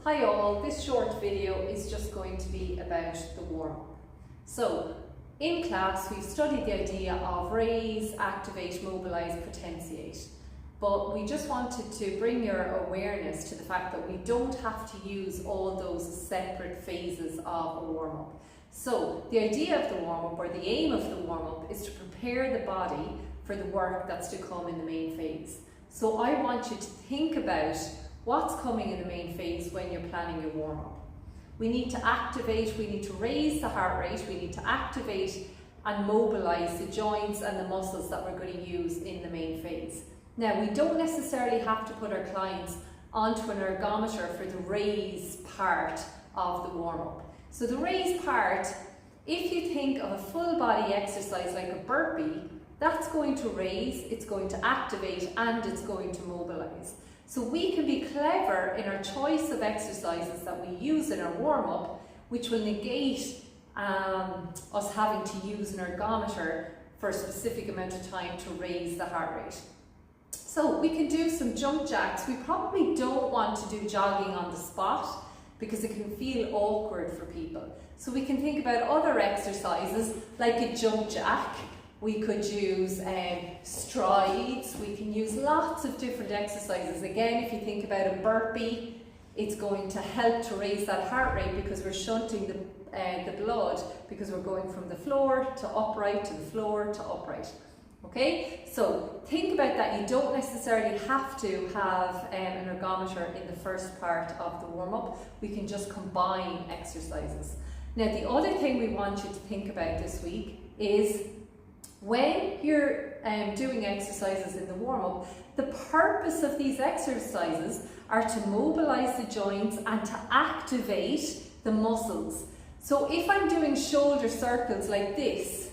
Hi all, this short video is just going to be about the warm-up. So, in class we've studied the idea of raise, activate, mobilise, potentiate. But we just wanted to bring your awareness to the fact that we don't have to use all those separate phases of a warm-up. So, the idea of the warm-up, or the aim of the warm-up, is to prepare the body for the work that's to come in the main phase. So I want you to think about what's coming in the main phase when you're planning your warm-up. We need to activate, we need to raise the heart rate, we need to activate and mobilise the joints and the muscles that we're going to use in the main phase. Now, we don't necessarily have to put our clients onto an ergometer for the raise part of the warm-up. So the raise part, if you think of a full body exercise like a burpee, that's going to raise, it's going to activate, and it's going to mobilise. So we can be clever in our choice of exercises that we use in our warm-up, which will negate us having to use an ergometer for a specific amount of time to raise the heart rate. So we can do some jump jacks. We probably don't want to do jogging on the spot because it can feel awkward for people. So we can think about other exercises like a jump jack. We could use strides, we can use lots of different exercises. Again, if you think about a burpee, it's going to help to raise that heart rate because we're shunting the blood, because we're going from the floor to upright to the floor to upright. Okay, so think about that. You don't necessarily have to have an ergometer in the first part of the warm-up. We can just combine exercises. Now, the other thing we want you to think about this week is when you're doing exercises in the warm-up, the purpose of these exercises are to mobilise the joints and to activate the muscles. So if I'm doing shoulder circles like this,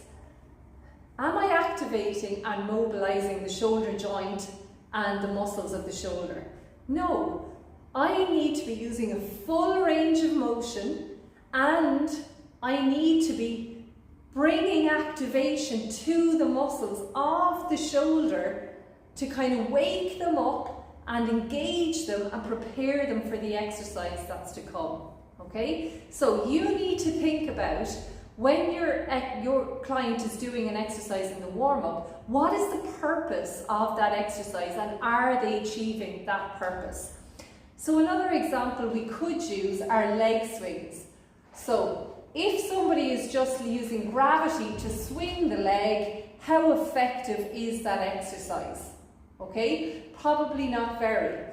am I activating and mobilising the shoulder joint and the muscles of the shoulder? No, I need to be using a full range of motion, and I need to be bringing activation to the muscles of the shoulder to kind of wake them up and engage them and prepare them for the exercise that's to come. Okay, so you need to think about when your client is doing an exercise in the warm-up, what is the purpose of that exercise and are they achieving that purpose? So another example we could use are leg swings. So if somebody is just using gravity to swing the leg, how effective is that exercise? Okay, probably not very.